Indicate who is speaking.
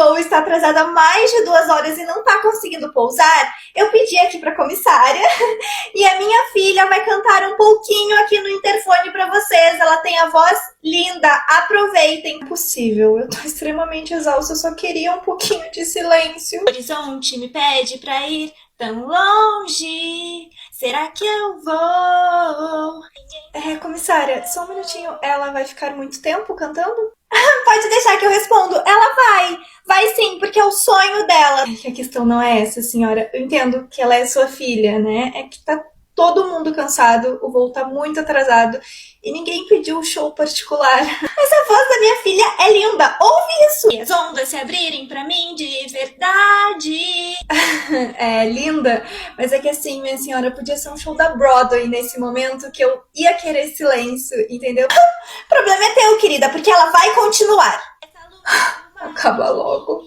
Speaker 1: voo está atrasado há mais de 2 horas e não tá conseguindo pousar, eu pedi aqui pra comissária e a minha filha vai cantar um pouquinho aqui no interfone pra vocês. Ela tem a voz linda, aproveitem. Impossível, eu tô extremamente exausta, eu só queria um pouquinho de silêncio. O horizonte me pede pra ir tão longe, será que eu vou? Comissária, só um minutinho, ela vai ficar muito tempo cantando? Pode deixar que eu respondo. Ela vai. Vai sim, porque é o sonho dela. É que a questão não é essa, senhora. Eu entendo que ela é sua filha, né? É que tá todo mundo cansado, o voo tá muito atrasado e ninguém pediu um show particular. Mas a voz da minha filha é linda. Ouve isso! E as ondas se abrirem pra mim de verdade. É, linda. Mas é que assim, minha senhora, podia ser um show da Broadway nesse momento que eu ia querer silêncio, entendeu? O problema é teu, querida, porque ela vai continuar. Acaba logo.